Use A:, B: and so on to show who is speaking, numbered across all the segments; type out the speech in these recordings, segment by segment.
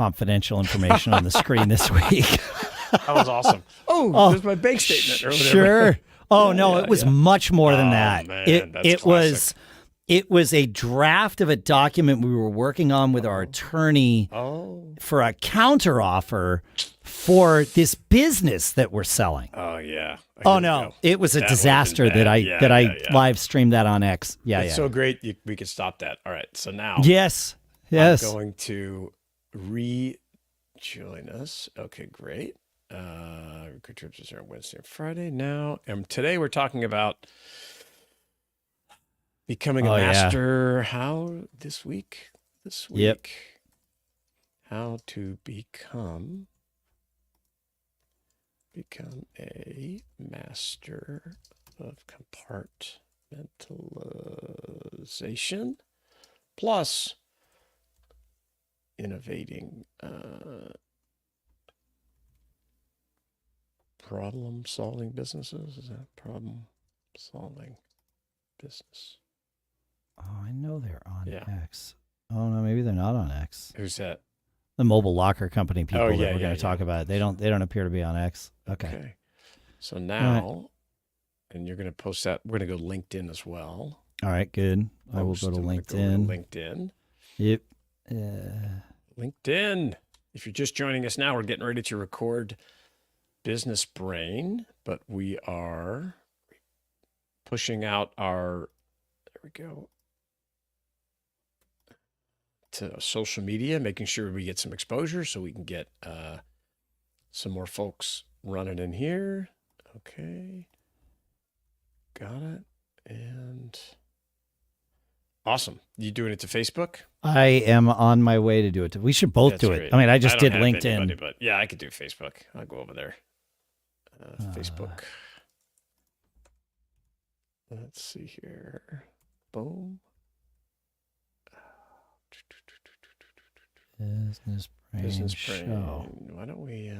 A: confidential information on the screen this week.
B: That was awesome. Oh, there's my bank statement or whatever.
A: Sure. Oh, no, it was much more than that.
B: Man,
A: It was a draft of a document we were working on with our attorney for a counteroffer for this business that we're selling.
B: Oh, yeah.
A: Oh, no. It was a disaster that I live streamed that on X. Yeah,
B: It's so great we could stop that. All right. So now
A: Yes.
B: I'm going to rejoin us. Okay, great. Recruit trips are Wednesday and Friday now. And today we're talking about becoming a master. How this week?
A: Yep.
B: How to become a master of compartmentalization plus innovating problem-solving businesses. Is that problem-solving business?
A: Oh, I know they're on X. Oh, no, maybe they're not on X.
B: Who's that?
A: The mobile locker company people that we're going to talk about. They
B: So-
A: don't appear to be on X. Okay.
B: So now, and you're going to post that. We're going to go LinkedIn as well.
A: All right, good. I will go to LinkedIn.
B: LinkedIn.
A: Yep.
B: LinkedIn. If you're just joining us now, we're getting ready to record Business Brain, but we are pushing out our, there we go, to social media, making sure we get some exposure so we can get some more folks running in here. Okay. Got it. And awesome. You doing it to Facebook?
A: I am on my way to do it. We should both do it.
B: Great.
A: I mean, I just did
B: don't have
A: LinkedIn.
B: anybody, but yeah, I could do Facebook. I'll go over there. Facebook. Let's see here. Boom.
A: Business Brain Show.
B: Why don't we?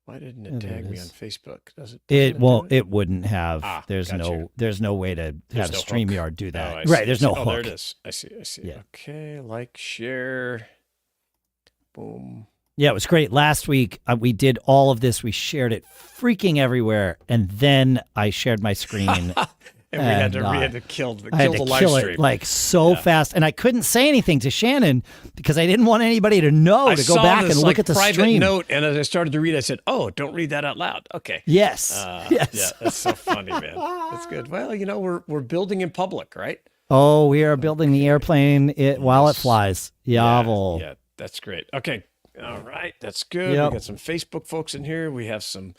B: Why didn't it tag me on Facebook? Does it?
A: It wouldn't have. There's no way to have
B: no
A: StreamYard do that.
B: Oh,
A: right. There's no hook.
B: There it is. I see.
A: Yeah.
B: Okay. Like, share. Boom.
A: Yeah, it was great. Last week, we did all of this. We shared it freaking everywhere. And then I shared my screen.
B: And we had to kill the live
A: kill
B: stream.
A: it like so fast. And I couldn't say anything to Shannon because I didn't want anybody to know to go back and look at the
B: private
A: stream.
B: note, and as I started to read, I said, "Oh, don't read that out loud." Okay.
A: Yes. Yes.
B: Yeah, that's so funny, man. That's good. Well, we're building in public, right?
A: Oh, we are building the airplane while it flies. Yavel.
B: Yeah, that's great. Okay. All right. That's good.
A: Yep.
B: We got some Facebook folks in here. We have some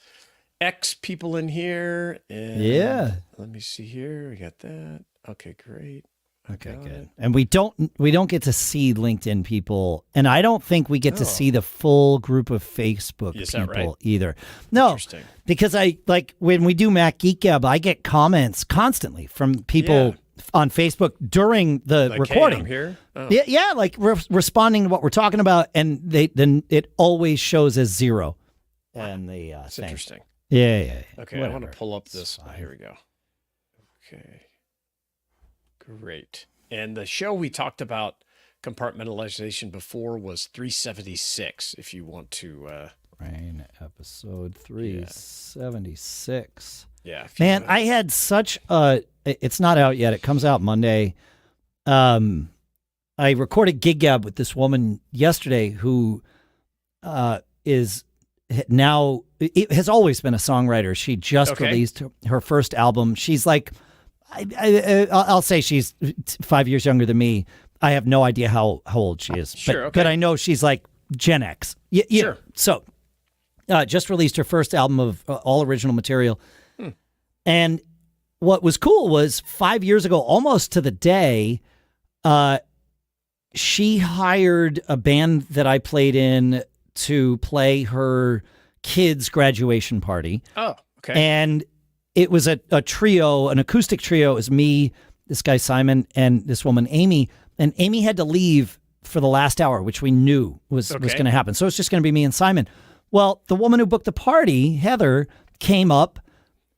B: X people in here. And let me see here. We got that. Okay, great.
A: Okay, good. And we don't get to see LinkedIn people, and I don't think we get to see the full group of Facebook people either. No, because when we do Mac Geek Gab, I get comments constantly from people on Facebook during the recording.
B: Hey, I'm here. Oh.
A: Yeah, like responding to what we're talking about, and then it always shows as 0. And the
B: it's interesting.
A: Yeah.
B: Okay, whatever. I want to pull up this. Here we go. Okay. Great. And the show we talked about compartmentalization before was 376, if you want to.
A: Brain episode 376.
B: Yeah.
A: Man, I had such a. It's not out yet. It comes out Monday. I recorded Gig Gab with this woman yesterday who is now, it has always been a songwriter. She just released her first album. She's like, I'll say she's 5 years younger than me. I have no idea how old she is. But I know she's like Gen X. Yeah.
B: Sure.
A: So just released her first album of all original material. And what was cool was 5 years ago, almost to the day, she hired a band that I played in to play her kids' graduation party.
B: Oh, okay.
A: And it was a trio, an acoustic trio. It was me, this guy Simon, and this woman Amy. And Amy had to leave for the last hour, which we knew was going to happen. So it's just going to be me and Simon. Well, the woman who booked the party, Heather, came up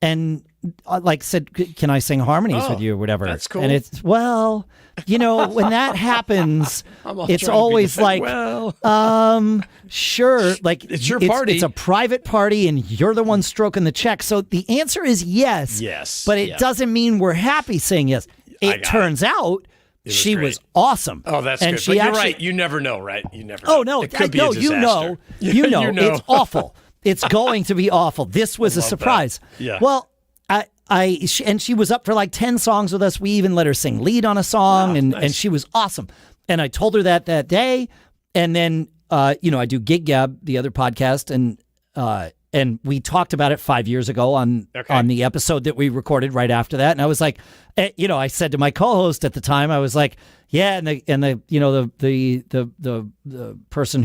A: and like said, can I sing harmonies with you or whatever?
B: That's cool.
A: And it's, well, when that happens, it's
B: trying to be
A: always like, sure. Like
B: it's your party.
A: It's a private party and you're the one stroking the check. So the answer is yes.
B: Yes.
A: But it doesn't mean we're happy saying yes. It turns out she was awesome.
B: Oh, that's
A: and
B: good.
A: She
B: but you're
A: actually,
B: right. You never know, right? You never know.
A: Oh, no.
B: It could be a disaster.
A: You know. It's awful. It's going to be awful. This was a surprise.
B: That. Yeah.
A: Well, she was up for like 10 songs with us. We even let her sing lead on a song, and she was awesome. And I told her that day. And then, I do Gig Gab, the other podcast, and we talked about it 5 years ago on the episode that we recorded right after that. And I was like, I said to my co-host at the time, I was like, yeah, and the person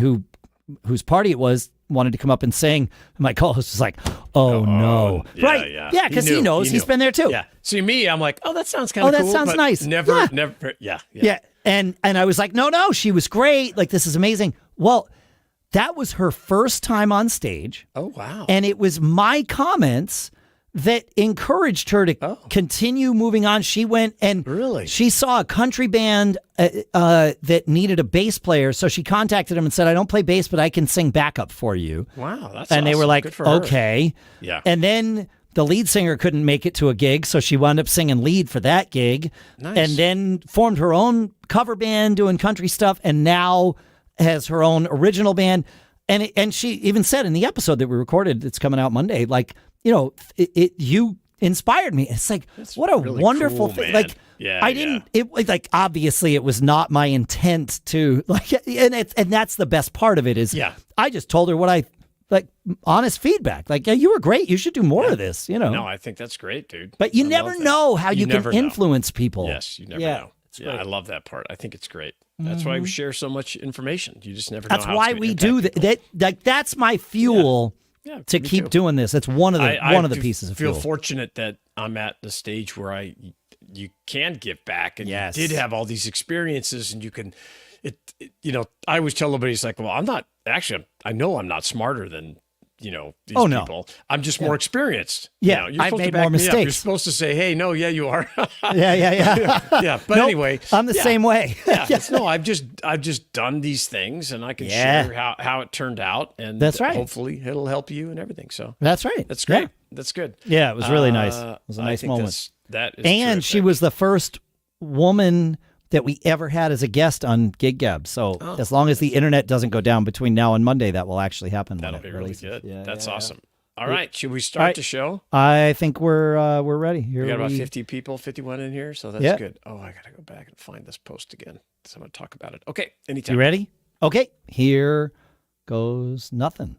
A: whose party it was wanted to come up and sing. My co-host was like, oh no.
B: Yeah,
A: right. Yeah, because he knows. He's been there too.
B: Yeah. See, me, I'm like, oh, that sounds kind of cool.
A: Oh, that sounds nice.
B: Never.
A: Yeah. And I was like, no, she was great. Like, this is amazing. Well, that was her first time on stage.
B: Oh, wow.
A: And it was my comments that encouraged her to continue moving on. She went and she saw a country band that needed a bass player. So she contacted him and said, I don't play bass, but I can sing backup for you.
B: Wow. That's
A: and they were like, okay.
B: Yeah.
A: And then the lead singer couldn't make it to a gig. So she wound up singing lead for that gig.
B: Nice.
A: And then formed her own cover band doing country stuff. And now has her own original band. And she even said in the episode that we recorded, it's coming out Monday, like, you inspired me. It's like, what a
B: really
A: wonderful
B: cool,
A: thing.
B: man.
A: Like,
B: Yeah,
A: I didn't, obviously it was not my intent to, like, and that's the best part of it is, I just told her what honest feedback. Like, you were great. You should do more of this,
B: No, I think that's great, dude.
A: But you never know how you can influence people.
B: Yes, you never know. Yeah, I love that part. I think it's great. That's why we share so much information. You just never know.
A: That's why we do that. That's my fuel.
B: Yeah,
A: to keep doing this. It's one of the pieces of fuel.
B: I feel fortunate that I'm at the stage where you can give back, and you did have all these experiences, and you can, I always tell everybody, it's like, well, I know I'm not smarter than, these people. I'm just more experienced.
A: Yeah,
B: you're
A: I've
B: supposed
A: made
B: to back
A: more
B: me up.
A: mistakes.
B: You're supposed to say, hey, no, yeah, you are.
A: Yeah.
B: But anyway,
A: I'm the same way.
B: I've just done these things, and I can share how it turned out, and
A: that's right.
B: Hopefully it'll help you and everything. So
A: that's right.
B: That's great.
A: Yeah.
B: That's good.
A: Yeah, it was really nice. It was a nice moment.
B: That is
A: and
B: terrific.
A: she was the first woman that we ever had as a guest on Gig Gab. So as long as the internet doesn't go down between now and Monday, that will actually happen.
B: That'll be really good.
A: Yeah,
B: that's awesome. All right, should we start the show?
A: I think we're ready. Here
B: we got about 50 people, 51 in here, so that's good. Oh, I got to go back and find this post again, so I'm going to talk about it. Okay, anytime.
A: You ready? Okay, here goes nothing.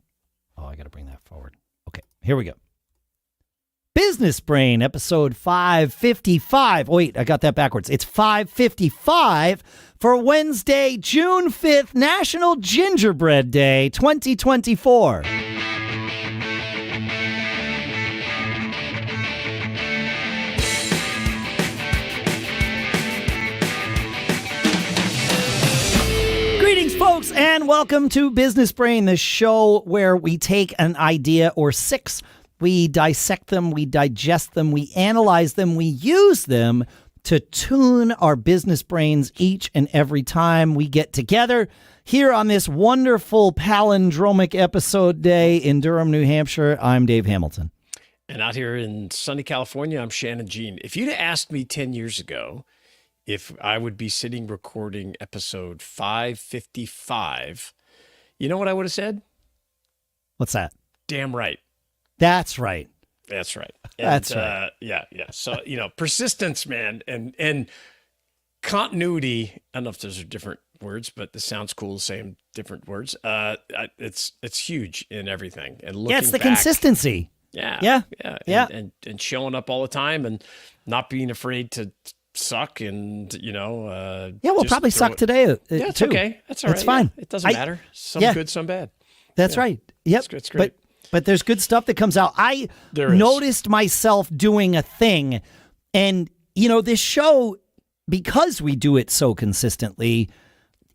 A: Oh, I got to bring that forward. Okay, here we go. Business Brain, episode 555. Wait, I got that backwards. It's 555 for Wednesday, June 5th, National Gingerbread Day, 2024. Greetings, folks, and welcome to Business Brain, the show where we take an idea or six, we dissect them, we digest them, we analyze them, we use them to tune our business brains each and every time we get together here on this wonderful palindromic episode day in Durham, New Hampshire. I'm Dave Hamilton.
B: And out here in sunny California, I'm Shannon Jean. If you'd asked me 10 years ago if I would be sitting recording episode 555, you know what I would have said?
A: What's that?
B: Damn right.
A: That's right.
B: That's right. And,
A: that's right.
B: Yeah. So, persistence, man, and continuity. I don't know if those are different words, but this sounds cool to say in different words. It's huge in everything. And looking
A: it's the
B: back,
A: consistency.
B: Yeah. And showing up all the time and not being afraid to suck and,
A: we'll probably suck today.
B: It's
A: too.
B: okay. That's all right.
A: It's fine.
B: Yeah, it doesn't matter. Some good, some bad.
A: That's right. Yep.
B: It's great.
A: But there's good stuff that comes out. I noticed myself doing a thing, and this show, because we do it so consistently,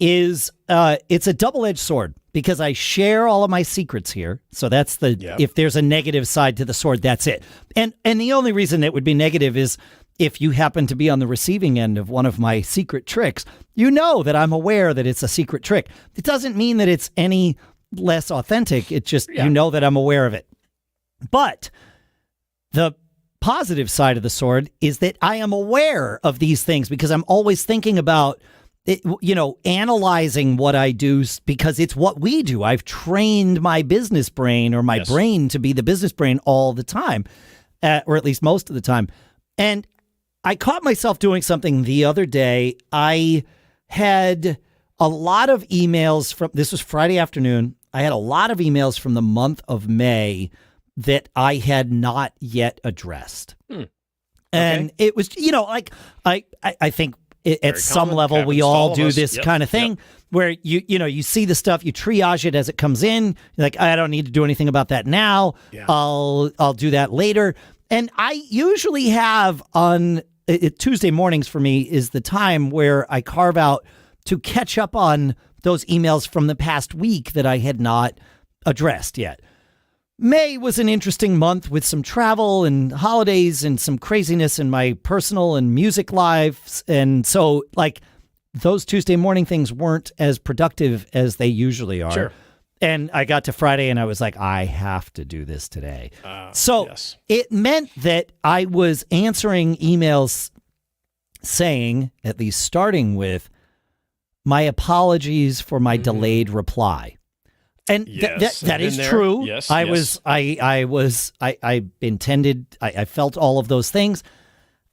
A: is it's a double-edged sword, because I share all of my secrets here. So that's if there's a negative side to the sword, that's it. And the only reason it would be negative is if you happen to be on the receiving end of one of my secret tricks, you know that I'm aware that it's a secret trick. It doesn't mean that it's any less authentic. It just, you know that I'm aware of it. But the positive side of the sword is that I am aware of these things because I'm always thinking about it, analyzing what I do because it's what we do. I've trained my business brain or my brain to be the business brain all the time, or at least most of the time. And I caught myself doing something the other day. I had a lot of emails this was Friday afternoon. I had a lot of emails from the month of May that I had not yet addressed. And it was, I think at some level we all do this kind of thing where you see the stuff, you triage it as it comes in. You're like, I don't need to do anything about that now. Yeah. I'll do that later. And I usually have on Tuesday mornings for me is the time where I carve out to catch up on those emails from the past week that I had not addressed yet. May was an interesting month with some travel and holidays and some craziness in my personal and music lives. And so those Tuesday morning things weren't as productive as they usually are. Sure. And I got to Friday and I was like, I have to do this today. It meant that I was answering emails saying, at least starting with, my apologies for my delayed reply. And that is true. Yes, I felt all of those things.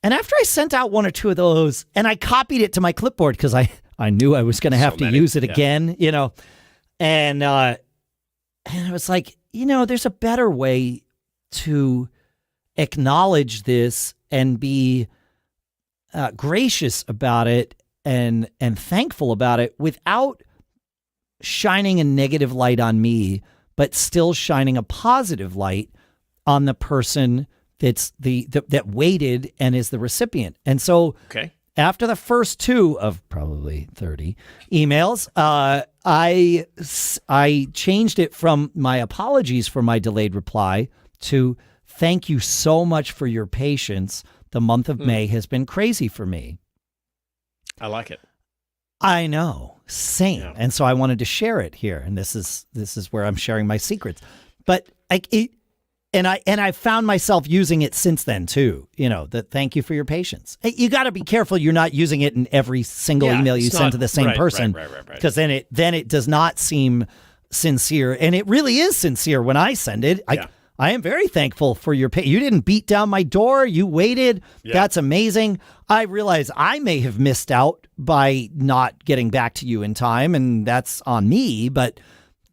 A: And after I sent out one or two of those and I copied it to my clipboard because I knew I was going to have to use it again, and I was like, there's a better way to acknowledge this and be gracious about it and thankful about it without shining a negative light on me, but still shining a positive light on the person that waited and is the recipient. And so after the first two of probably 30 emails, I changed it from my apologies for my delayed reply to thank you so much for your patience. The month of May has been crazy for me.
B: I like it.
A: I know. Same. Yeah. And so I wanted to share it here. And this is where I'm sharing my secrets. But I found myself using it since then too. That thank you for your patience. You got to be careful you're not using it in every single email you send to the same person. Right. Because then it does not seem sincere. And it really is sincere when I send it. I am very thankful for your you didn't beat down my door. You waited. Yeah. That's amazing. I realize I may have missed out by not getting back to you in time, and that's on me, but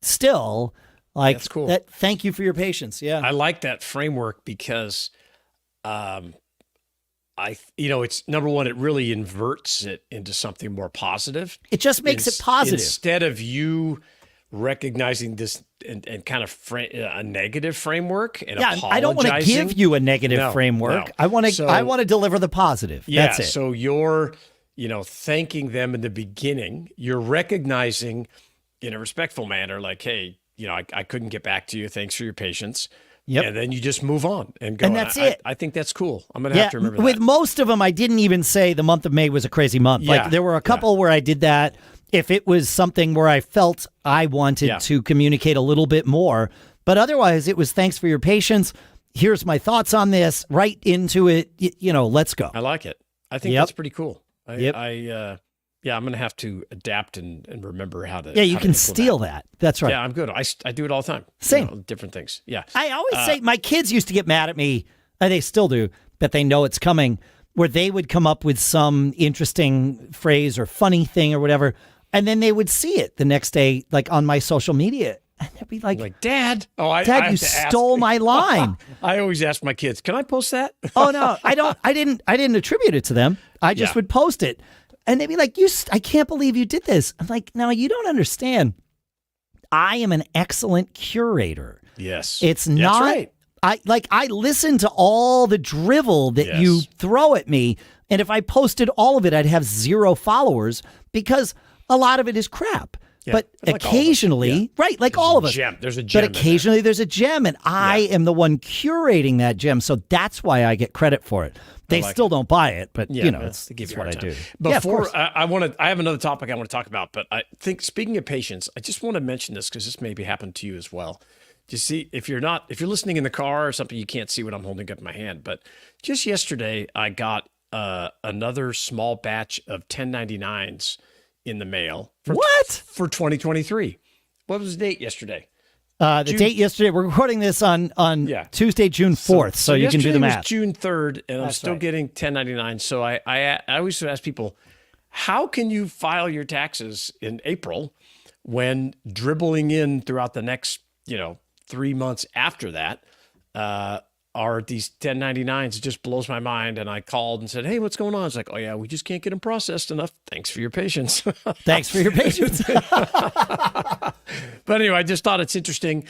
A: still, that's cool. Thank you for your patience. Yeah.
B: I like that framework because it's number one, it really inverts it into something more positive.
A: It just makes it positive.
B: Instead of you recognizing this and kind of a negative framework and apologizing.
A: I don't want to give you a negative framework. No. I want to deliver the positive.
B: Yeah,
A: that's it.
B: So you're, thanking them in the beginning. You're recognizing in a respectful manner, like, hey, I couldn't get back to you. Thanks for your patience. Yep. And then you just move on and go.
A: And that's it.
B: I think that's cool. I'm going to have to remember that.
A: With most of them, I didn't even say the month of May was a crazy month. Yeah. There were a couple where I did that. If it was something where I felt I wanted to communicate a little bit more, but otherwise it was thanks for your patience. Here's my thoughts on this. Right into it. Let's go.
B: I like it. I think that's pretty cool. I'm going to have to adapt and remember how to.
A: Yeah, you can steal that. That's right.
B: Yeah, I'm good. I do it all the time.
A: Same.
B: Different things. Yeah.
A: I always say my kids used to get mad at me, and they still do, but they know it's coming, where they would come up with some interesting phrase or funny thing or whatever. And then they would see it the next day, like on my social media. And they'd be like
B: Dad,
A: Dad, you stole my line.
B: I always ask my kids, can I post that?
A: Oh, no, I didn't attribute it to them. I just would post it. And they'd be like, I can't believe you did this. I'm like, no, you don't understand. I am an excellent curator.
B: Yes.
A: It's not. That's right. I listen to all the drivel that you throw at me. And if I posted all of it, I'd have 0 followers because a lot of it is crap.
B: Yeah,
A: but
B: like all of us.
A: occasionally,
B: Yeah.
A: right, like
B: There's
A: all
B: a
A: of us.
B: gem. There's a gem
A: But
B: in there.
A: occasionally there's a gem, and I am the one curating that gem, so that's why I get credit for it. They
B: like
A: still don't buy it, but
B: Yeah,
A: you know,
B: man,
A: it's
B: they give you a
A: what I
B: hard time.
A: do. Yeah, of
B: Before
A: course.
B: I have another topic I want to talk about, but I think speaking of patience, I just want to mention this because this maybe happened to you as well. You see, if you're listening in the car or something, you can't see what I'm holding up in my hand. But just yesterday, I got another small batch of 1099s in the mail. For 2023? What was the date yesterday?
A: The date yesterday, we're recording this on Tuesday, June 4th, so you can do the math.
B: Was June 3rd, and I'm
A: That's
B: still
A: right.
B: getting 1099. So I always ask people, how can you file your taxes in April when dribbling in throughout the next, 3 months after that are these 1099s? It just blows my mind. And I called and said, hey, what's going on? It's like, oh, yeah, we just can't get them processed enough. Thanks for your patience.
A: Thanks for your patience.
B: But anyway, I just thought it's interesting.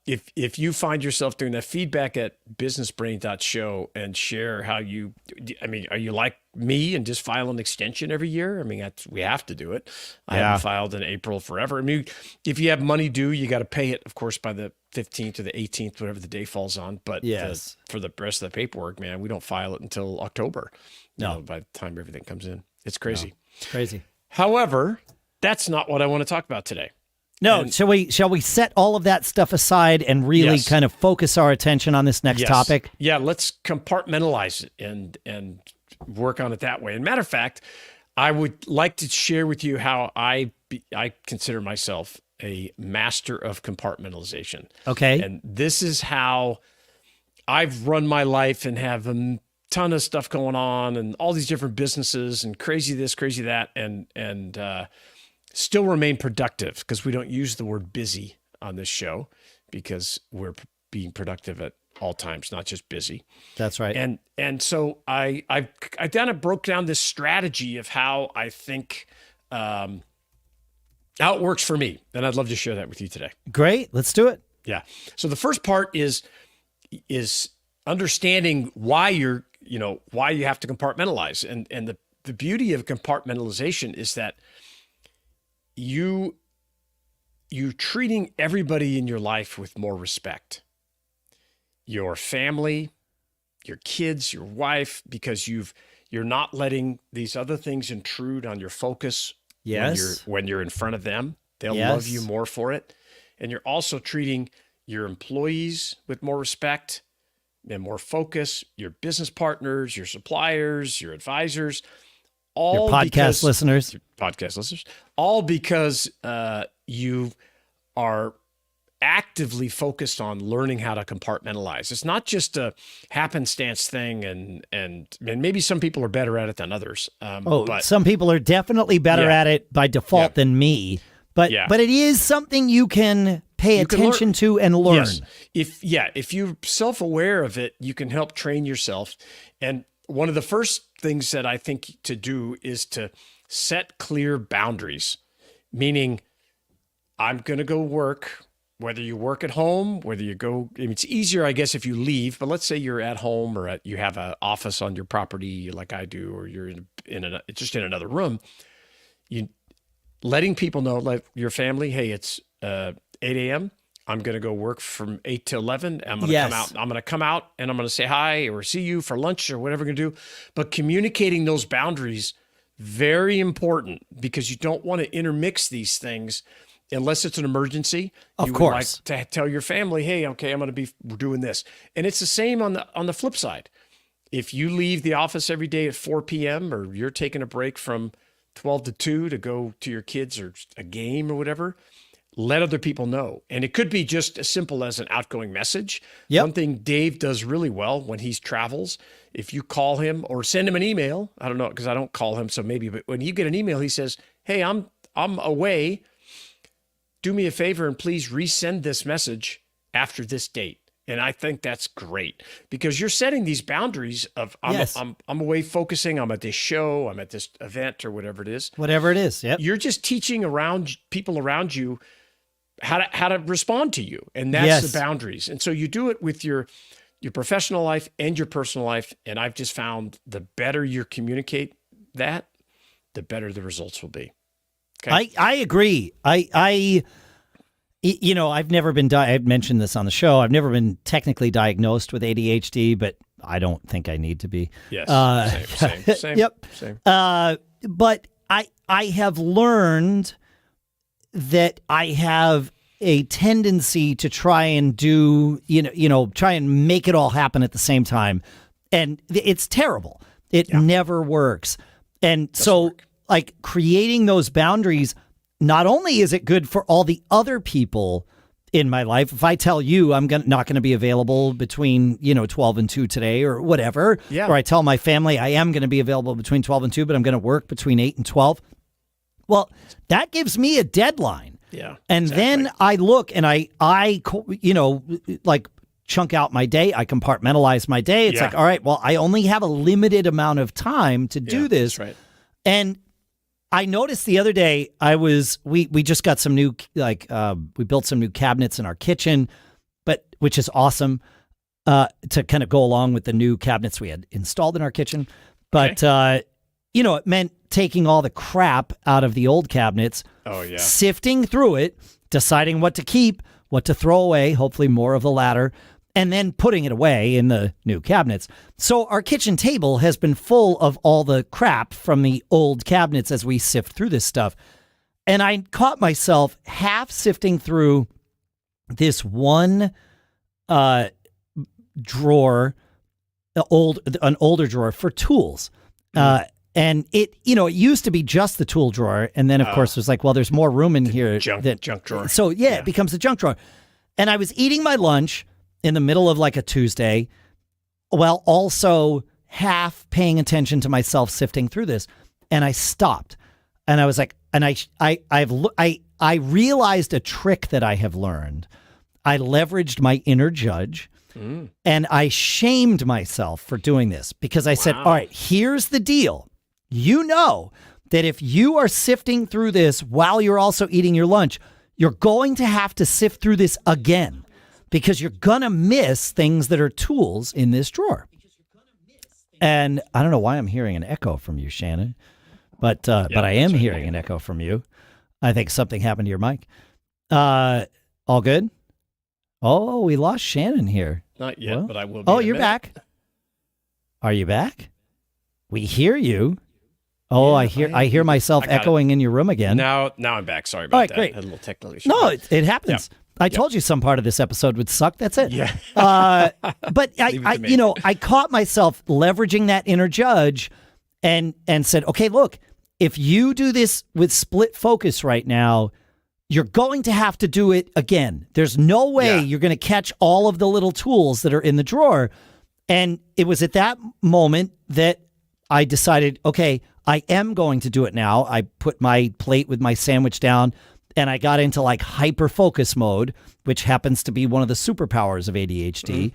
B: If you find yourself doing that, feedback at businessbrain.show and share how are you like me and just file an extension every year? I mean, we have to do it. I haven't filed in April forever. I mean, if you have money due, you got to pay it, of course, by the 15th or the 18th, whatever the day falls on. But for the rest of the paperwork, man, we don't file it until October. No, by the time everything comes in. It's crazy.
A: No, it's crazy.
B: However, that's not what I want to talk about today.
A: No, shall we set all of that stuff aside and really kind of focus our attention on this next topic?
B: Yeah, let's compartmentalize it and work on it that way. And matter of fact, I would like to share with you how I consider myself a master of compartmentalization.
A: Okay.
B: And this is how I've run my life and have a ton of stuff going on and all these different businesses and crazy this, crazy that, and still remain productive, because we don't use the word busy on this show because we're being productive at all times, not just busy.
A: That's right.
B: And so I kind of broke down this strategy of how I think how it works for me, and I'd love to share that with you today.
A: Great, let's do it.
B: Yeah. So the first part is understanding why you have to compartmentalize, and the beauty of compartmentalization is that you're treating everybody in your life with more respect. Your family, your kids, your wife, because you're not letting these other things intrude on your focus.
A: Yes.
B: When you're in front of them, they'll love you more for it. And you're also treating your employees with more respect and more focus, your business partners, your suppliers, your advisors,
A: your podcast listeners,
B: all because you are actively focused on learning how to compartmentalize. It's not just a happenstance thing, and maybe some people are better at it than others. But
A: some people are definitely better at it by default than me. But it is something you can pay attention to and learn.
B: Yes. If you're self-aware of it, you can help train yourself. And one of the first things that I think to do is to set clear boundaries, meaning I'm going to go work, whether you work at home, whether you go, it's easier, I guess, if you leave, but let's say you're at home or you have an office on your property like I do, or you're just in another room, letting people know, like your family, hey, it's 8 a.m., I'm going to go work from 8 to 11. I'm going to come out. I'm going to come out and I'm going to say hi or see you for lunch or whatever we're going to do. But communicating those boundaries, very important, because you don't want to intermix these things unless it's an emergency.
A: Of course.
B: Would like to tell your family, hey, okay, I'm going to be doing this. And it's the same on the flip side. If you leave the office every day at 4 p.m. or you're taking a break from 12 to 2 to go to your kids or a game or whatever, let other people know. And it could be just as simple as an outgoing message.
A: Yep.
B: One thing Dave does really well when he travels, if you call him or send him an email, I don't know, because I don't call him, so maybe, but when you get an email, he says, hey, I'm away. Do me a favor and please resend this message after this date. And I think that's great, because you're setting these boundaries of I'm away focusing, I'm at this show, I'm at this event or whatever it is.
A: Whatever it is, yep.
B: You're just teaching people around you how to respond to you. And that's the boundaries. And so you do it with your professional life and your personal life. And I've just found the better you communicate that, the better the results will be. Okay.
A: I agree. I've never been, I've mentioned this on the show. I've never been technically diagnosed with ADHD, but I don't think I need to be.
B: Yes. Same.
A: Yep.
B: Same.
A: But I have learned that I have a tendency to try and do, try and make it all happen at the same time. And it's terrible. It never works. And so like creating those boundaries, not only is it good for all the other people in my life, if I tell you I'm not going to be available between, 12 and 2 today or whatever, or I tell my family I am going to be available between 12 and 2, but I'm going to work between 8 and 12. Well, that gives me a deadline.
B: Yeah.
A: And then I look and I like chunk out my day. I compartmentalize my day. It's like, all right, well, I only have a limited amount of time to do this.
B: That's right.
A: And I noticed the other day we just got some new, we built some new cabinets in our kitchen, which is awesome to kind of go along with the new cabinets we had installed in our kitchen. But, it meant taking all the crap out of the old cabinets, sifting through it, deciding what to keep, what to throw away, hopefully more of the latter, and then putting it away in the new cabinets. So our kitchen table has been full of all the crap from the old cabinets as we sift through this stuff. And I caught myself half sifting through this one drawer, an older drawer for tools. And it used to be just the tool drawer. And then, of course, it was like, well, there's more room in here.
B: Junk drawer.
A: So, it becomes a junk drawer. And I was eating my lunch in the middle of like a Tuesday, while also half paying attention to myself sifting through this. And I stopped. And I was like, and I realized a trick that I have learned. I leveraged my inner judge. And I shamed myself for doing this because I said, all right, here's the deal. You know that if you are sifting through this while you're also eating your lunch, you're going to have to sift through this again because you're going to miss things that are tools in this drawer. And I don't know why I'm hearing an echo from you, Shannon, but I am hearing an echo from you. I think something happened to your mic. All good? Oh, we lost Shannon here.
B: Not yet, but I will be.
A: Oh, you're back. Are you back? We hear you. Oh, I hear myself echoing in your room again.
B: Now I'm back. Sorry about that.
A: Great.
B: I had a little technical issue.
A: No, it happens. I told you some part of this episode would suck. That's it.
B: Yeah.
A: But I caught myself leveraging that inner judge and said, okay, look, if you do this with split focus right now, you're going to have to do it again. There's no way you're going to catch all of the little tools that are in the drawer. And it was at that moment that I decided, okay, I am going to do it now. I put my plate with my sandwich down and I got into like hyper focus mode, which happens to be one of the superpowers of ADHD,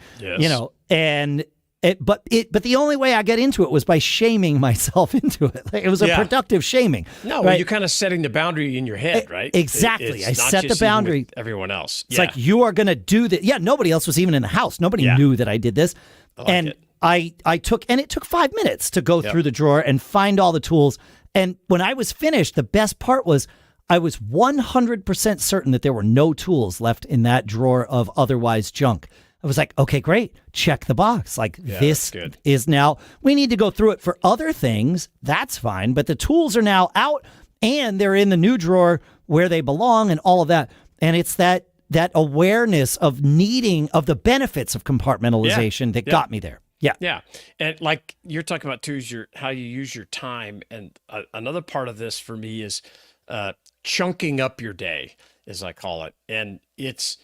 A: but the only way I got into it was by shaming myself into it. Like, it was a productive shaming.
B: No, well, you're kind of setting the boundary in your head, right?
A: Exactly. I set the boundary.
B: With everyone else.
A: It's like, you are going to do that. Yeah, nobody else was even in the house. Nobody knew that I did this. It took 5 minutes to go through the drawer and find all the tools. And when I was finished, the best part was I was 100% certain that there were no tools left in that drawer of otherwise junk. I was like, okay, great. Check the box. Like, this is now, we need to go through it for other things. That's fine. But the tools are now out and they're in the new drawer where they belong and all of that. And it's that awareness of the benefits of compartmentalization that got me there. Yeah.
B: Yeah. And like you're talking about too, is how you use your time. And another part of this for me is chunking up your day, as I call it. And it's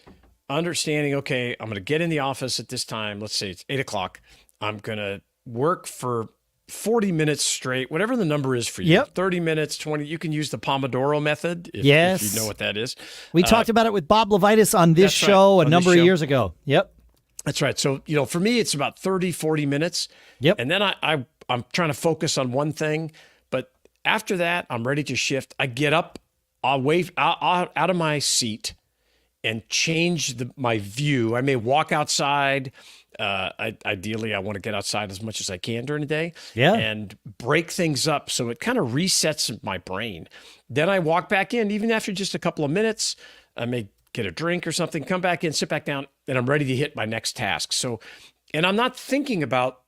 B: understanding, okay, I'm going to get in the office at this time. Let's say it's 8:00. I'm going to work for 40 minutes straight, whatever the number is for you. 30 minutes, 20. You can use the Pomodoro method if you know what that is.
A: We talked about it with Bob Levitas on this show a number of years ago. Yep.
B: That's right. So, for me, it's about 30, 40 minutes.
A: Yep.
B: And then I'm trying to focus on one thing. But after that, I'm ready to shift. I get up, I'll wave out of my seat, and change my view. I may walk outside. Ideally, I want to get outside as much as I can during the day,
A: Yeah.
B: and break things up so it kind of resets my brain. Then I walk back in, even after just a couple of minutes. I may get a drink or something, come back in, sit back down, and I'm ready to hit my next task. So, and I'm not thinking about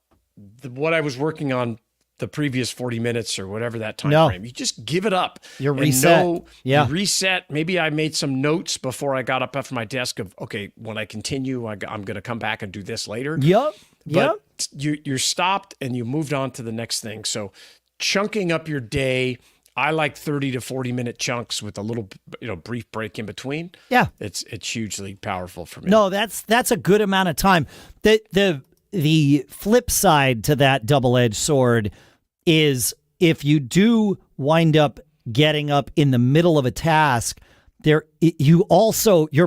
B: what I was working on the previous 40 minutes or whatever that time frame. You just give it up.
A: You're reset.
B: You reset. Maybe I made some notes before I got up off my desk of, okay, when I continue, I'm going to come back and do this later.
A: Yep.
B: But you're stopped and you moved on to the next thing. So chunking up your day, I like 30 to 40 minute chunks with a little, brief break in between.
A: Yeah.
B: It's hugely powerful for me.
A: No, that's a good amount of time. The flip side to that double-edged sword is if you do wind up getting up in the middle of a task, your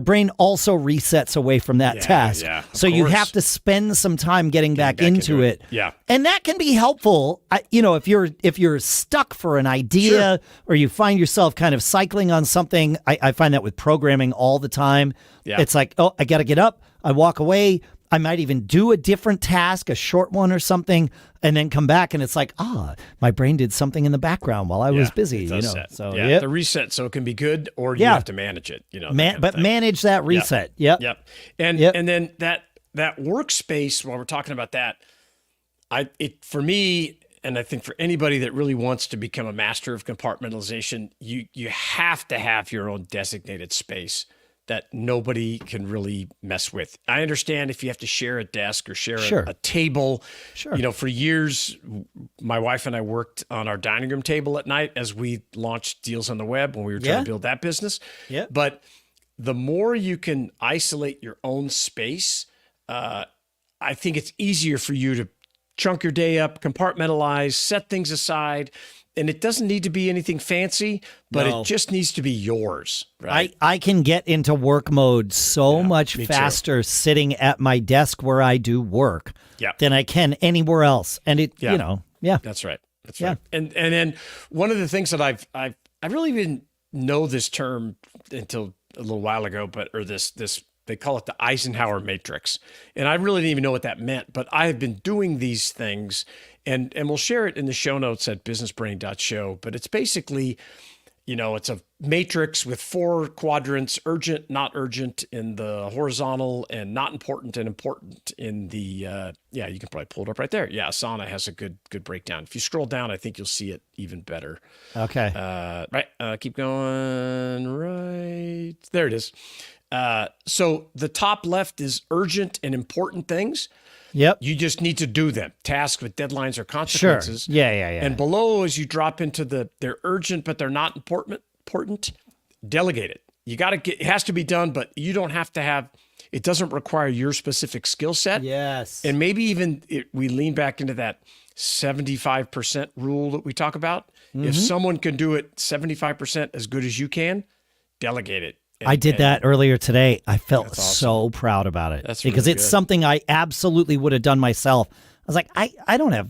A: brain also resets away from that task.
B: Yeah,
A: so you have to spend some time getting back into it.
B: Yeah.
A: And that can be helpful. If you're stuck for an idea or you find yourself kind of cycling on something, I find that with programming all the time.
B: Yeah.
A: It's like, I got to get up. I walk away. I might even do a different task, a short one or something, and then come back and it's like, my brain did something in the background while I was busy.
B: So the reset, so it can be good, or you have to manage it.
A: Manage that reset.
B: Yep. And then that workspace. While we're talking about that, for me, and I think for anybody that really wants to become a master of compartmentalization, you have to have your own designated space that nobody can really mess with. I understand if you have to share a desk or share a table. Sure. For years, my wife and I worked on our dining room table at night as we launched Deals on the Web when we were trying to build that business.
A: Yeah.
B: But the more you can isolate your own space, I think it's easier for you to chunk your day up, compartmentalize, set things aside. And it doesn't need to be anything fancy, but it just needs to be yours. Right?
A: I can get into work mode so much faster sitting at my desk where I do work than I can anywhere else. And
B: That's right. That's right. And then one of the things that I really didn't know this term until a little while ago, or this they call it the Eisenhower matrix. And I really didn't even know what that meant, but I have been doing these things, and we'll share it in the show notes at businessbrain.show. But it's basically, it's a matrix with 4 quadrants: urgent, not urgent in the horizontal, and not important and important in the, you can probably pull it up right there. Yeah, Asana has a good breakdown. If you scroll down, I think you'll see it even better.
A: Okay.
B: Right. Keep going. Right. There it is. So the top left is urgent and important things.
A: Yep.
B: You just need to do them. Tasks with deadlines or consequences.
A: Sure. Yeah.
B: And below, as you drop into they're urgent, but they're not important, delegate it. It has to be done, but you don't have to have, it doesn't require your specific skill set.
A: Yes.
B: And maybe even we lean back into that 75% rule that we talk about. Mm-hmm. If someone can do it 75% as good as you can, delegate it.
A: I did that earlier today. I felt so proud about it.
B: That's
A: because
B: really
A: it's
B: good.
A: something I absolutely would have done myself. I was like, I don't have,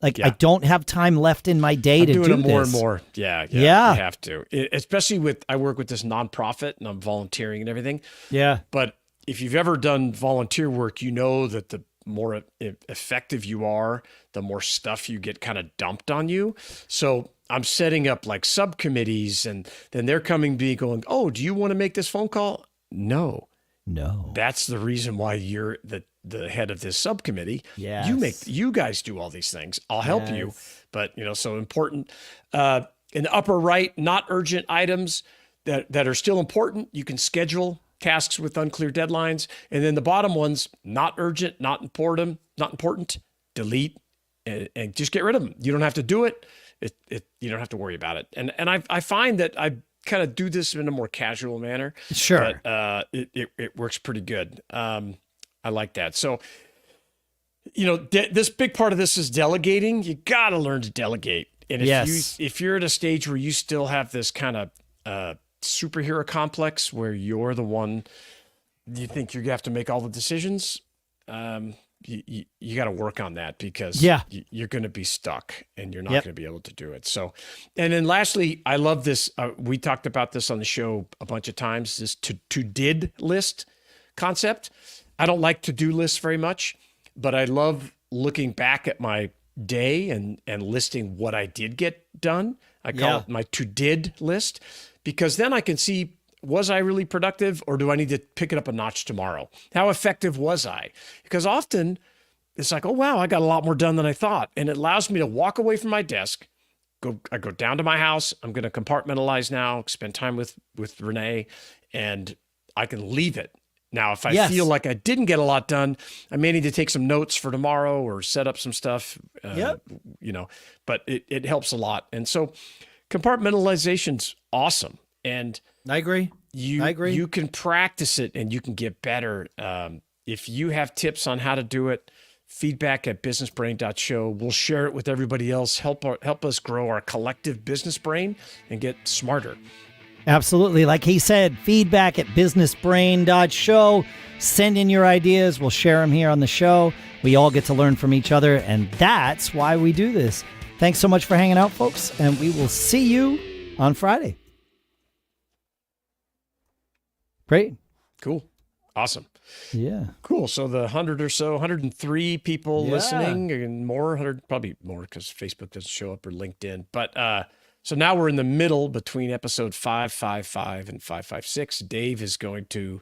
A: I don't have time left in my day to do this.
B: I'm doing it more and more. Yeah. You have to. Especially I work with this nonprofit and I'm volunteering and everything.
A: Yeah.
B: But if you've ever done volunteer work, you know that the more effective you are, the more stuff you get kind of dumped on you. So I'm setting up like subcommittees, and then they're coming to me going, "Oh, do you want to make this phone call?" No. That's the reason why you're the head of this subcommittee.
A: Yeah.
B: You guys do all these things. I'll help you. But so important. In the upper right, not urgent items that are still important. You can schedule tasks with unclear deadlines. And then the bottom ones, not urgent, not important, delete, and just get rid of them. You don't have to do it. You don't have to worry about it. And I find that I kind of do this in a more casual manner.
A: Sure.
B: But it works pretty good. I like that. So, this big part of this is delegating. You got to learn to delegate. And if you're at a stage where you still have this kind of superhero complex where you're the one, you think you have to make all the decisions, you got to work on that because
A: Yeah.
B: you're going to be stuck and you're not
A: Yep.
B: going to be able to do it. So, and then lastly, I love this. We talked about this on the show a bunch of times, this to did list concept. I don't like to-do lists very much, but I love looking back at my day and listing what I did get done. I call it my to-did list because then I can see, was I really productive or do I need to pick it up a notch tomorrow? How effective was I? Because often it's like, oh, wow, I got a lot more done than I thought. And it allows me to walk away from my desk. I go down to my house. I'm going to compartmentalize now, spend time with Renee, and I can leave it. Now, if I feel like I didn't get a lot done, I may need to take some notes for tomorrow or set up some stuff, but it helps a lot. And so compartmentalization's awesome. And
A: I agree.
B: You can practice it and you can get better. If you have tips on how to do it, feedback@businessbrain.show. We'll share it with everybody else. Help us grow our collective business brain and get smarter.
A: Absolutely. Like he said, feedback@businessbrain.show. Send in your ideas. We'll share them here on the show. We all get to learn from each other, and that's why we do this. Thanks so much for hanging out, folks, and we will see you on Friday. Great.
B: Cool. Awesome.
A: Yeah.
B: Cool. So the 103 people listening and more, 100, probably more because Facebook doesn't show up or LinkedIn. But so now we're in the middle between episode 555 and 556. Dave is going to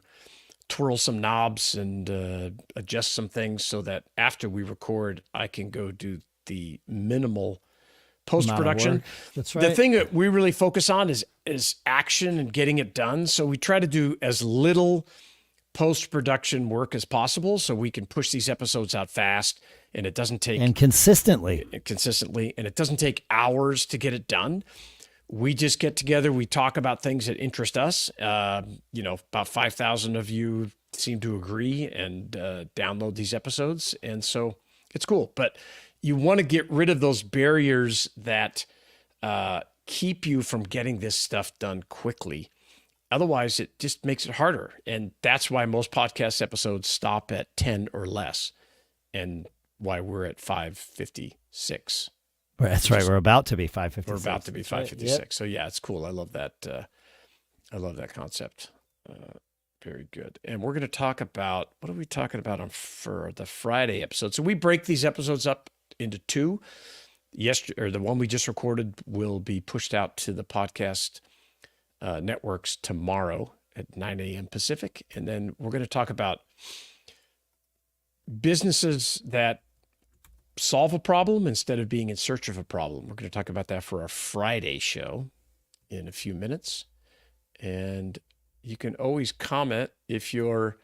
B: twirl some knobs and adjust some things so that after we record, I can go do the minimal post-production.
A: That's right.
B: The thing that we really focus on is action and getting it done. So we try to do as little post-production work as possible so we can push these episodes out fast and it doesn't take...
A: And consistently.
B: And it doesn't take hours to get it done. We just get together, we talk about things that interest us. About 5,000 of you seem to agree and download these episodes. And so it's cool. But you want to get rid of those barriers that keep you from getting this stuff done quickly. Otherwise, it just makes it harder. And that's why most podcast episodes stop at 10 or less and why we're at 556.
A: That's right. We're about to be 556.
B: We're about to be 556. Right. Yep. So yeah, it's cool. I love that. I love that concept. Very good. And we're going to talk about, what are we talking about for the Friday episode? So we break these episodes up into two. The one we just recorded will be pushed out to the podcast networks tomorrow at 9 a.m. Pacific. And then we're going to talk about businesses that solve a problem instead of being in search of a problem. We're going to talk about that for our Friday show in a few minutes. And you can always comment if you're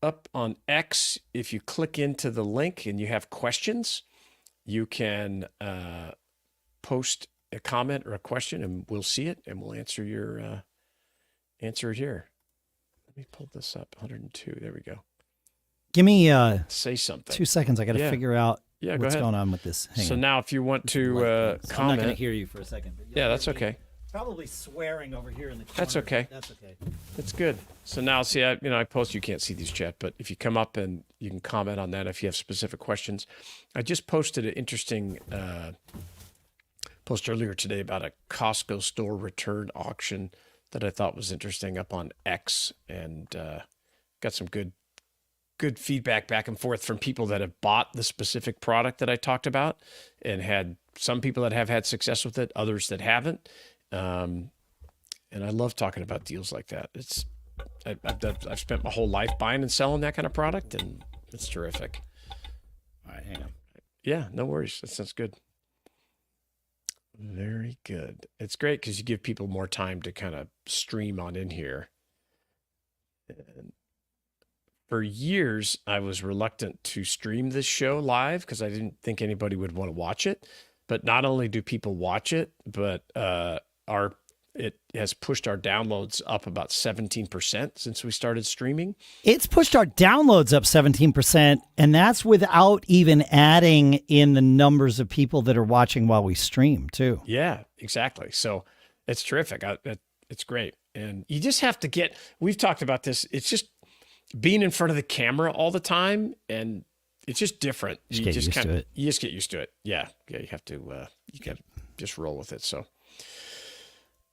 B: up on X. If you click into the link and you have questions, you can post a comment or a question and we'll see it and we'll answer your answer it here. Let me pull this up. 102. There we go.
A: Give me
B: say something.
A: 2 seconds. I got to figure out what's going on with this.
B: So now if you want to comment.
A: I'm not going to hear you for a second. But
B: yeah, that's okay.
A: Probably swearing over here in the corner.
B: That's okay.
A: That's okay.
B: That's good. So now, see, I post, you can't see these chat, but if you come up and you can comment on that if you have specific questions. I just posted an interesting post earlier today about a Costco store return auction that I thought was interesting up on X, and got some good feedback back and forth from people that have bought the specific product that I talked about and had some people that have had success with it, others that haven't. And I love talking about deals like that. I've spent my whole life buying and selling that kind of product, and it's terrific.
A: All right, hang on.
B: Yeah, no worries. That sounds good. Very good. It's great because you give people more time to kind of stream on in here. And for years, I was reluctant to stream this show live because I didn't think anybody would want to watch it. But not only do people watch it, but it has pushed our downloads up about 17% since we started streaming.
A: It's pushed our downloads up 17%, and that's without even adding in the numbers of people that are watching while we stream, too.
B: Yeah, exactly. So it's terrific. It's great. And you just have to we've talked about this, it's just being in front of the camera all the time and it's just different.
A: Just get used to it.
B: You just get used to it. Yeah. You have to you can just roll with it. So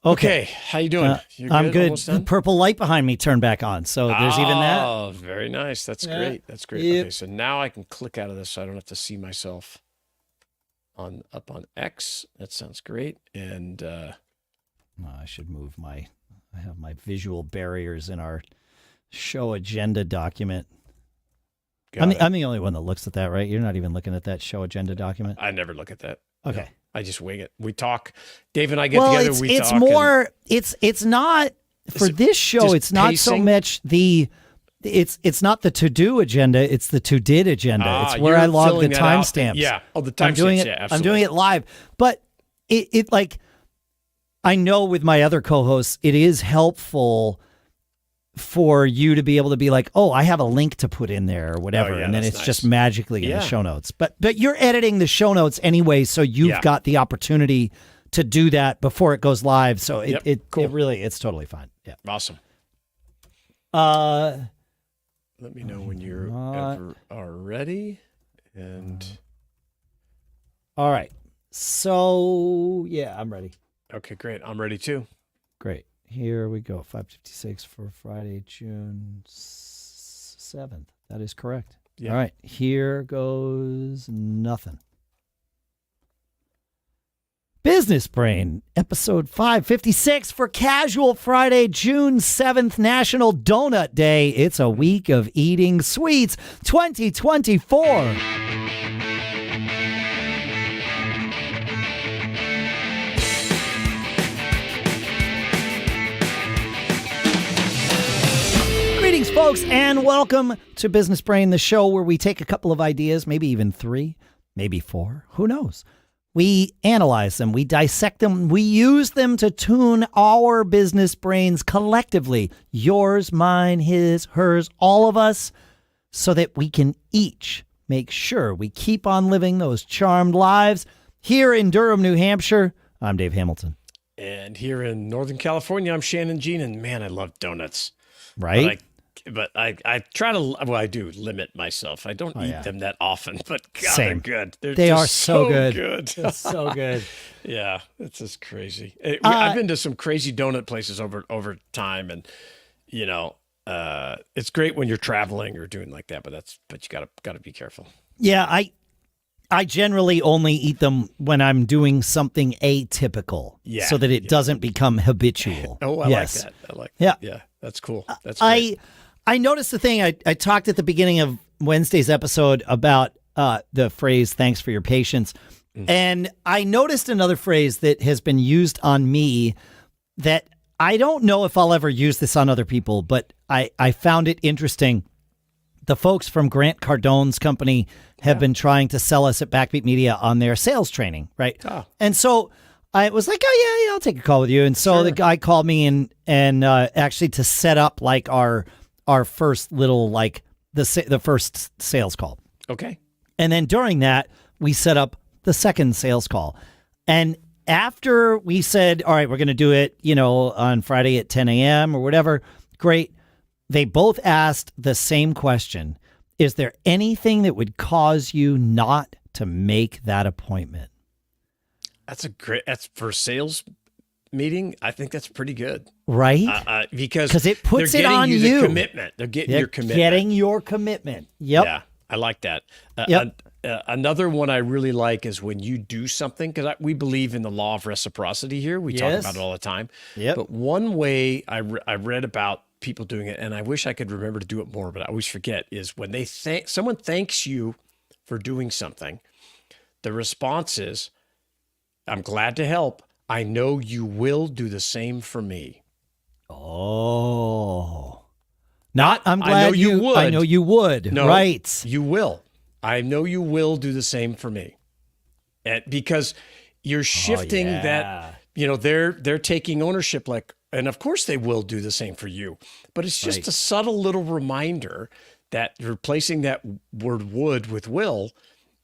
B: okay, how you doing? You're
A: I'm good.
B: Almost done?
A: The purple light behind me turned back on, so there's even that.
B: Oh, very nice. That's great. That's great.
A: Yep.
B: Okay, so now I can click out of this, so I don't have to see myself up on X. That sounds great. And
A: I should move I have my visual barriers in our show agenda document. I'm the only one that looks at that, right? You're not even looking at that show agenda document.
B: I never look at that.
A: Okay.
B: No, I just wing it. We talk. Dave and I get together.
A: It's more. It's not for this show. It's not so much It's not the to-do agenda. It's the to-did agenda. It's where I log the timestamps.
B: Yeah. Oh, the timestamps. Yeah, absolutely.
A: I'm doing it live, but it like I know with my other co-hosts, it is helpful for you to be able to be like, oh, I have a link to put in there or whatever, and then it's just magically in the show notes. But you're editing the show notes anyway, so you've got the opportunity to do that before it goes live. So it really, it's totally fine. Yeah.
B: Awesome. Let me know when you are ready. And
A: all right. So yeah, I'm ready.
B: Okay, great. I'm ready too.
A: Great. Here we go. 5:56 for Friday, June 7th. That is correct. Yeah. All right. Here goes nothing. Business Brain, episode 556 for casual Friday, June 7th, National Donut Day. It's a week of eating sweets 2024. Greetings, folks, and welcome to Business Brain, the show where we take a couple of ideas, maybe even 3, maybe 4, who knows? We analyze them, we dissect them, we use them to tune our business brains collectively, yours, mine, his, hers, all of us, so that we can each make sure we keep on living those charmed lives. Here in Durham, New Hampshire, I'm Dave Hamilton.
B: And here in Northern California, I'm Shannon Jean, and man, I love donuts.
A: Right?
B: But I try to, well, I do limit myself. I don't eat them that often, but God,
A: Same.
B: They're good.
A: They are so good.
B: They're
A: so good.
B: Yeah, it's just crazy. I've been to some crazy donut places over time, and you know, it's great when you're traveling or doing like that. But you gotta be careful.
A: Yeah, I generally only eat them when I'm doing something atypical, so that it doesn't become habitual.
B: Oh, I like that. I like that. Yeah, that's cool. That's great.
A: I noticed the thing. I talked at the beginning of Wednesday's episode about the phrase, thanks for your patience. And I noticed another phrase that has been used on me that I don't know if I'll ever use this on other people, but I found it interesting. The folks from Grant Cardone's company have been trying to sell us at Backbeat Media on their sales training, right? Oh. And so I was like, oh, yeah, I'll take a call with you. And so the guy called me and actually to set up like our first little, like the first sales call.
B: Okay.
A: And then during that, we set up the second sales call. And after we said, all right, we're going to do it, on Friday at 10 a.m. or whatever, great. They both asked the same question. Is there anything that would cause you not to make that appointment? That's
B: for sales meeting. I think that's pretty good.
A: Right?
B: Because
A: it puts it on you.
B: The commitment. They're getting your commitment.
A: Getting your commitment. Yep.
B: Yeah, I like that. Another one I really like is when you do something, because we believe in the law of reciprocity here. We talk about it all the time.
A: Yep.
B: But one way I read about people doing it, and I wish I could remember to do it more, but I always forget, is when someone thanks you for doing something, the response is, I'm glad to help. I know you will do the same for me.
A: Oh. Not, I'm glad
B: I know you would.
A: I know you would.
B: No,
A: right.
B: You will. I know you will do the same for me. And because you're shifting that, they're taking ownership, and of course they will do the same for you. But it's just a subtle little reminder that you're replacing that word would with will,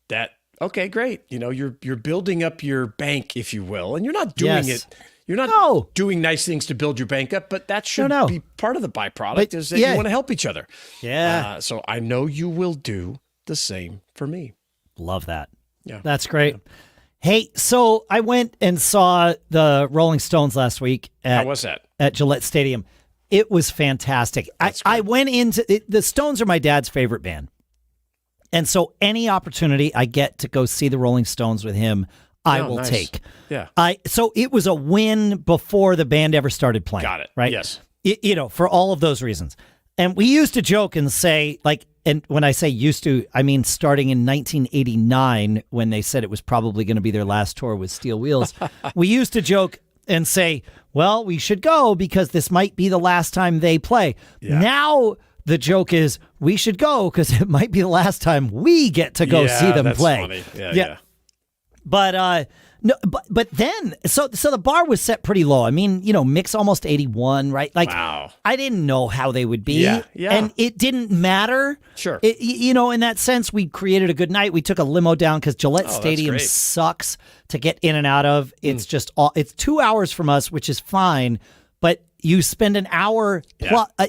B: that, okay, great. You're building up your bank, if you will, and you're not doing it. You're not doing nice things to build your bank up, but that should be part of the byproduct, is that you want to help each other.
A: Yeah.
B: So I know you will do the same for me.
A: Love that.
B: Yeah.
A: That's great. Yeah. Hey, so I went and saw the Rolling Stones last week
B: How was that?
A: At Gillette Stadium. It was fantastic. I went into it, the Stones are my dad's favorite band. And so any opportunity I get to go see the Rolling Stones with him, I will take.
B: Yeah.
A: So it was a win before the band ever started playing.
B: Got it.
A: Right?
B: Yes.
A: For all of those reasons. And we used to joke and say, like, and when I say used to, I mean starting in 1989 when they said it was probably going to be their last tour with Steel Wheels. We used to joke and say, well, we should go because this might be the last time they play. Yeah. Now the joke is we should go because it might be the last time we get to go see them play.
B: Funny. Yeah.
A: But no, but then so the bar was set pretty low. I mean, mix almost 81, right? Like,
B: wow.
A: I didn't know how they would be.
B: Yeah.
A: And it didn't matter.
B: Sure.
A: In that sense, we created a good night. We took a limo down because Gillette Stadium sucks to get in and out of. It's just it's 2 hours from us, which is fine. But you spend an hour,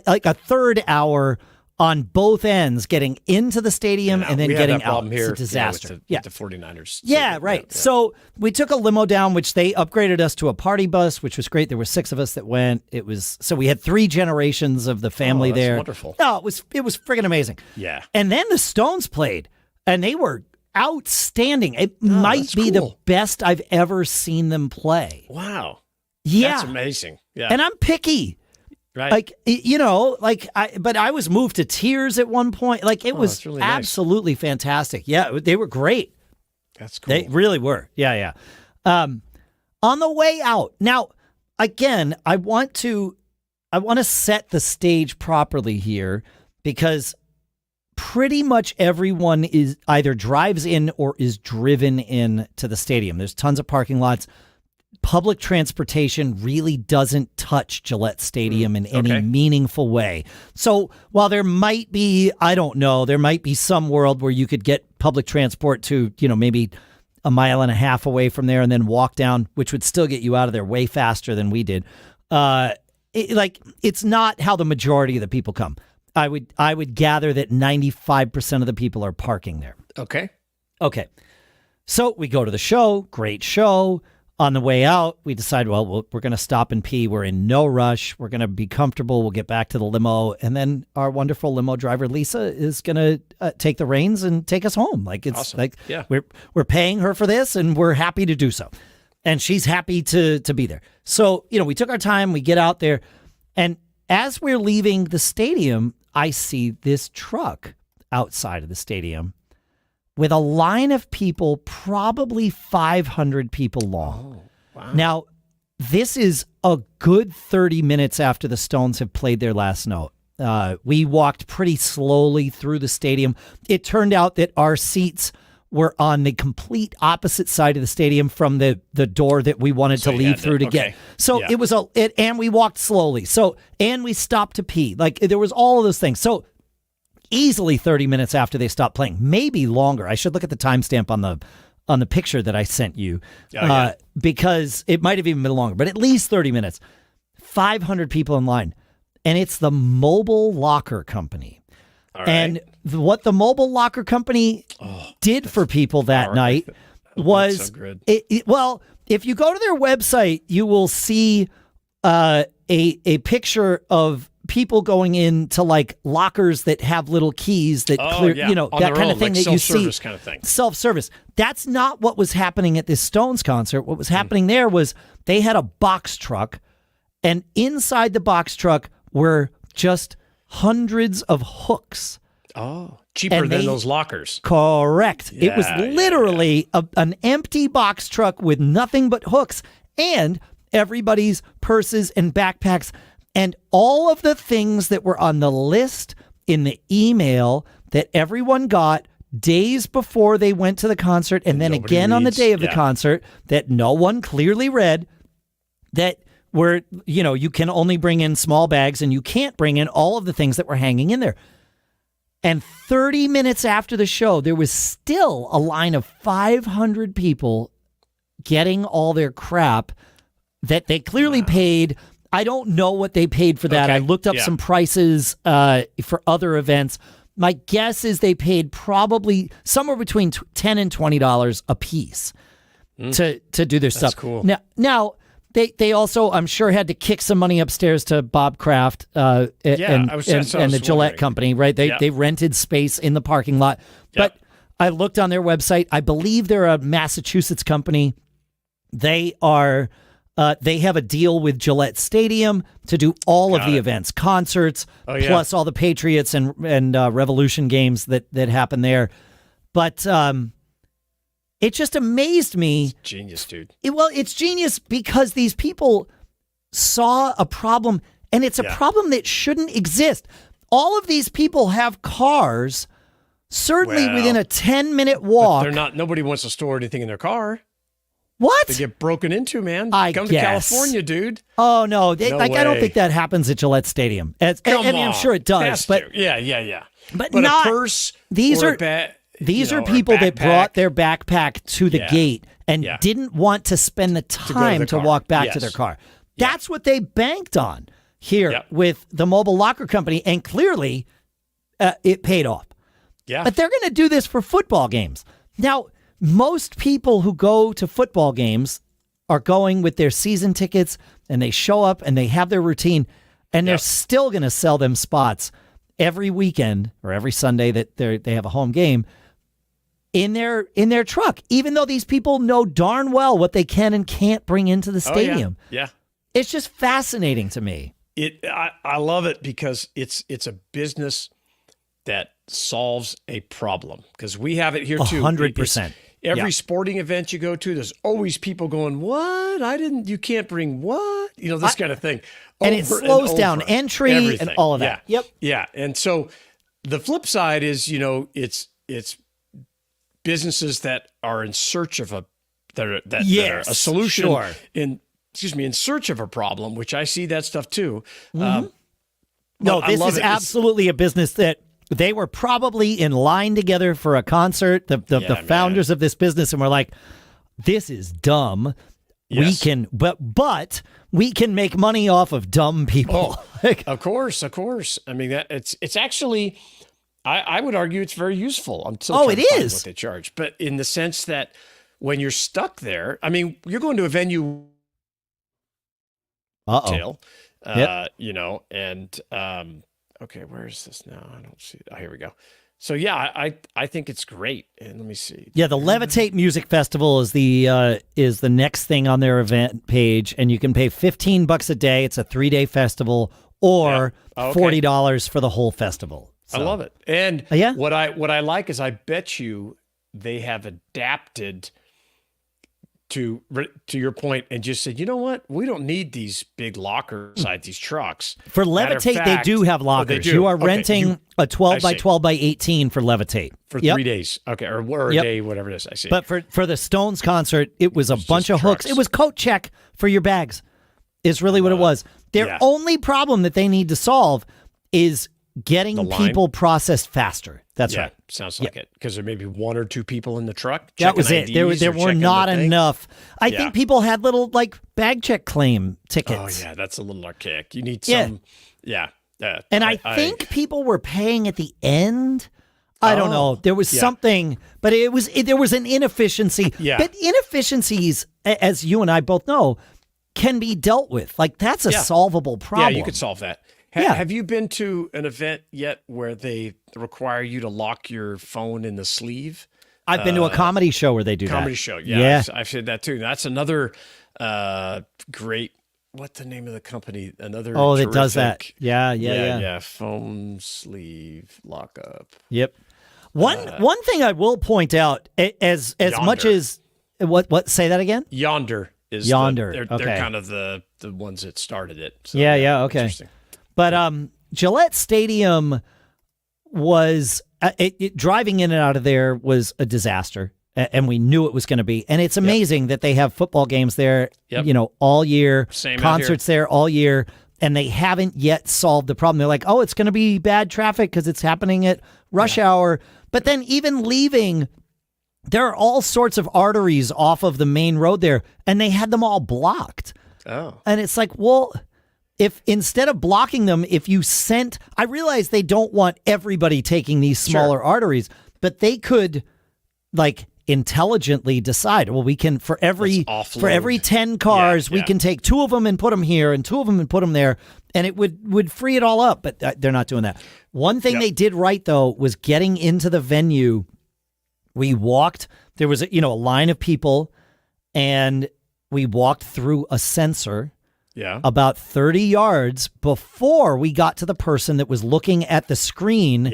A: like a third hour on both ends getting into the stadium and then getting out.
B: Here,
A: it's a disaster.
B: With the 49ers.
A: Yeah, right. Yeah. So we took a limo down, which they upgraded us to a party bus, which was great. There were 6 of us that went. So we had 3 generations of the family there.
B: Wonderful.
A: No, it was friggin' amazing.
B: Yeah.
A: And then the Stones played, and they were outstanding. It might be the best I've ever seen them play.
B: Wow.
A: Yeah.
B: That's amazing. Yeah.
A: And I'm picky.
B: Right.
A: But I was moved to tears at one point. Like, it was really absolutely fantastic. Yeah, they were great.
B: That's cool.
A: They really were. Yeah. On the way out. Now, again, I want to set the stage properly here because pretty much everyone is either drives in or is driven in to the stadium. There's tons of parking lots. Public transportation really doesn't touch Gillette Stadium in any meaningful way. So while there might be, there might be some world where you could get public transport to, maybe a mile and a half away from there and then walk down, which would still get you out of there way faster than we did. It's not how the majority of the people come. I would gather that 95% of the people are parking there.
B: Okay.
A: So we go to the show. Great show. On the way out, we decide, we're going to stop and pee. We're in no rush. We're going to be comfortable. We'll get back to the limo. And then our wonderful limo driver, Lisa, is going to take the reins and take us home. Like, it's
B: awesome.
A: We're paying her for this, and we're happy to do so. And she's happy to be there. So, we took our time. We get out there. And as we're leaving the stadium, I see this truck outside of the stadium with a line of people, probably 500 people long.
B: Oh, wow.
A: Now, this is a good 30 minutes after the Stones have played their last note. We walked pretty slowly through the stadium. It turned out that our seats were on the complete opposite side of the stadium from the door that we wanted to leave through to get. So it was and we walked slowly. So, and we stopped to pee. Like, there was all of those things. So easily 30 minutes after they stopped playing, maybe longer. I should look at the timestamp on the picture that I sent you because it might have even been longer, but at least 30 minutes. 500 people in line, and it's the Mobile Locker Company.
B: All
A: and what the Mobile Locker Company did for people that night was,
B: so
A: well, if you go to their website, you will see a picture of people going into like lockers that have little keys that clear, that kind of thing that you see.
B: Kind of thing.
A: Self-service. That's not what was happening at this Stones concert. What was happening there was they had a box truck, and inside the box truck were just hundreds of hooks.
B: Oh, cheaper than those lockers.
A: Correct. It was literally an empty box truck with nothing but hooks and everybody's purses and backpacks. And all of the things that were on the list in the email that everyone got days before they went to the concert and then again on the day of the concert that no one clearly read, that were, you can only bring in small bags and you can't bring in all of the things that were hanging in there. And 30 minutes after the show, there was still a line of 500 people getting all their crap that they clearly paid. I don't know what they paid for that. I looked up some prices for other events. My guess is they paid probably somewhere between $10 and $20 a piece to do their stuff.
B: That's cool.
A: Now they also, I'm sure, had to kick some money upstairs to Bob Kraft and the Gillette company, right? They rented space in the parking lot.
B: Yep.
A: But I looked on their website. I believe they're a Massachusetts company. They are. They have a deal with Gillette Stadium to do all of the events, concerts, plus all the Patriots and Revolution games that happen there. But it just amazed me.
B: It's genius, dude.
A: It's genius because these people saw a problem, and it's a problem that shouldn't exist. All of these people have cars, certainly within a 10-minute walk.
B: They're not. Nobody wants to store anything in their car.
A: What?
B: They get broken into, man.
A: Come
B: to California, dude.
A: Oh no,
B: No
A: I don't
B: way.
A: think that happens at Gillette Stadium. I'm sure it does, but
B: yeah.
A: But
B: a
A: not
B: purse.
A: These
B: or
A: are
B: these
A: are people that brought their backpack to the gate and
B: Yeah.
A: didn't want to spend the time to walk back to their car. That's what they banked on here with the mobile locker company, and clearly it paid off.
B: Yeah,
A: but they're going to do this for football games now. Most people who go to football games are going with their season tickets, and they show up and they have their routine, and they're still going to sell them spots every weekend or every Sunday that they have a home game in their truck, even though these people know darn well what they can and can't bring into the stadium.
B: Yeah.
A: It's just fascinating to me.
B: I love it because it's a business that solves a problem, because we have it here too.
A: 100%.
B: Every sporting event you go to, there's always people going, "What? You can't bring what?" This kind of thing.
A: And it slows down entry
B: everything.
A: and all of that.
B: Yeah. Yep. Yeah. And so the flip side is, it's businesses that are in search of that are a solution in search of a problem, which I see that stuff too.
A: No, this is absolutely a business that they were probably in line together for a concert, the founders of this business, and were like, this is dumb. Yes. We can, but we can make money off of dumb people.
B: Of course. I mean, it's actually, I would argue it's very useful. I'm still trying to find what they charge, but in the sense that when you're stuck there, I mean, you're going to a venue. Okay, where is this now? I don't see it. Oh, here we go. So yeah, I think it's great. And let me see.
A: Yeah, the Levitate Music Festival is the next thing on their event page, and you can pay $15 a day. It's a 3-day festival, or $40 for the whole festival. So.
B: I love it. And what I like is, I bet you they have adapted to your point and just said, you know what? We don't need these big lockers inside these trucks.
A: For Levitate, they do have lockers. They do. You are renting a 12 by 12 by 18 for Levitate.
B: For 3 days. Okay. Or a day, whatever it is. I see.
A: But for the Stones concert, it was a bunch of hooks. It was coat check for your bags is really what it was. Their only problem that they need to solve is getting people processed faster. That's right.
B: Sounds like it. Because there may be 1 or 2 people in the truck.
A: That was it. There were not enough. I think people had little bag check claim tickets.
B: Oh yeah, that's a little archaic. You need some. Yeah.
A: And I think people were paying at the end. I don't know. There was something, but there was an inefficiency. Yeah. But inefficiencies, as you and I both know, can be dealt with. Like, that's a solvable problem.
B: Yeah, you could solve that. Have you been to an event yet where they require you to lock your phone in the sleeve?
A: I've been to a comedy show where they do that.
B: Comedy show, yeah. I've said that too. That's another great. What's the name of the company? Another.
A: Oh, that does that. Yeah.
B: Phone sleeve lockup.
A: Yep. One thing I will point out, as much as what say that again?
B: Yonder is
A: Yonder.
B: They're kind of the ones that started it. So,
A: yeah. Okay.
B: Interesting.
A: But Gillette Stadium was driving in and out of there was a disaster, and we knew it was going to be. And it's amazing that they have football games there, all year, concerts there all year, and they haven't yet solved the problem. They're like, oh, it's going to be bad traffic because it's happening at rush hour. But then even leaving, there are all sorts of arteries off of the main road there, and they had them all blocked.
B: Oh,
A: and it's like, well. if instead of blocking them, if you sent, I realize they don't want everybody taking these smaller arteries, but they could like intelligently decide, well, we can, for every 10 cars, we can take 2 of them and put them here and 2 of them and put them there. And it would free it all up, but they're not doing that. One thing they did right, though, was getting into the venue. We walked, there was a line of people, and we walked through a sensor about 30 yards before we got to the person that was looking at the screen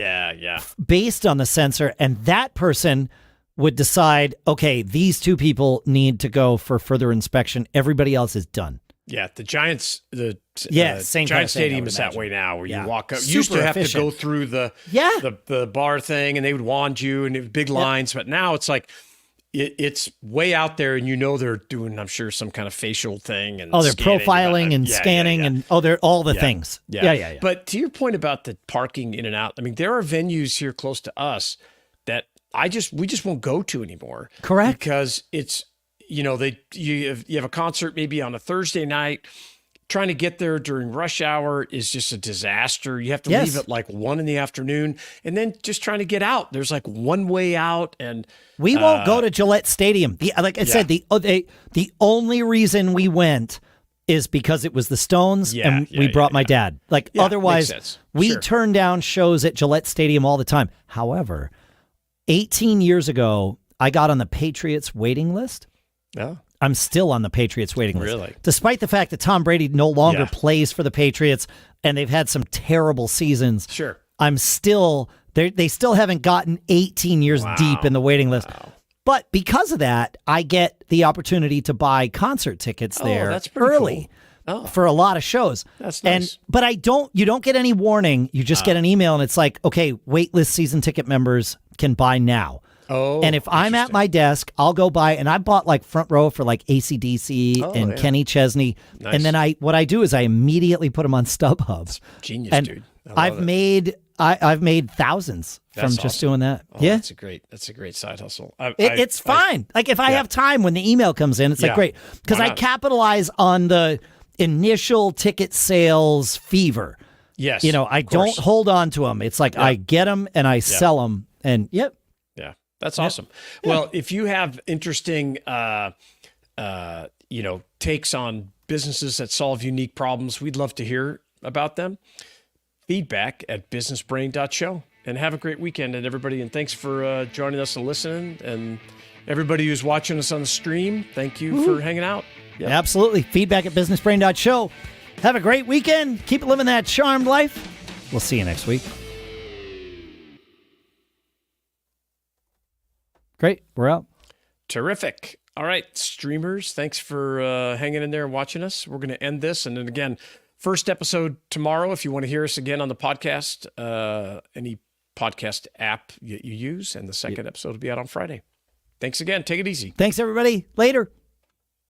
A: based on the sensor, and that person would decide, okay, these 2 people need to go for further inspection. Everybody else is done.
B: Yeah, the Giants,
A: same
B: Giants Stadium is that way now, where you walk up. You
A: Super
B: used to have
A: efficient.
B: to go through the bar thing, and they would wand you, and it was big lines. But now it's like it's way out there, and they're doing, I'm sure, some kind of facial thing. And
A: they're profiling and scanning, and they're all the things. Yeah.
B: But to your point about the parking in and out, I mean, there are venues here close to us that we just won't go to anymore.
A: Correct.
B: Because it's, you have a concert maybe on a Thursday night. Trying to get there during rush hour is just a disaster. You have to leave at like 1 p.m, and then just trying to get out. There's like one way out, and
A: we won't go to Gillette Stadium. Like I said, the only reason we went is because it was the Stones, and we brought my dad. Like otherwise, we turn down shows at Gillette Stadium all the time. However, 18 years ago, I got on the Patriots waiting list.
B: Yeah.
A: I'm still on the Patriots waiting list.
B: Really?
A: Despite the fact that Tom Brady no longer plays for the Patriots and they've had some terrible seasons.
B: Sure.
A: I'm still, they still haven't gotten 18 years deep in the waiting list. But because of that, I get the opportunity to buy concert tickets there
B: that's pretty
A: early for a lot of shows.
B: That's nice.
A: But you don't get any warning. You just get an email and it's like, okay, waitlist season ticket members can buy now.
B: Oh,
A: and if I'm at my desk, I'll go by, and I bought like front row for like AC/DC and Kenny Chesney. Nice. And then what I do is I immediately put them on StubHub.
B: That's genius,
A: and
B: dude.
A: I've made thousands from just doing that.
B: That's a great side hustle.
A: It's fine. Like if I have time when the email comes in, it's like great, because I capitalize on the initial ticket sales fever.
B: Yes,
A: I don't hold on to them. It's like I get them and I sell them, and
B: that's awesome. Well, if you have interesting, takes on businesses that solve unique problems, we'd love to hear about them. Feedback at businessbrain.show. And have a great weekend, and everybody. And thanks for joining us and listening. And everybody who's watching us on the stream, thank you for hanging out. Yep.
A: Absolutely. Feedback at businessbrain.show. Have a great weekend. Keep living that charmed life. We'll see you next week. Great. We're out.
B: Terrific. All right, streamers, thanks for hanging in there and watching us. We're going to end this. And then again, first episode tomorrow, if you want to hear us again on the podcast, any podcast app you use. And the second episode will be out on Friday. Thanks again. Take it easy.
A: Thanks, everybody. Later.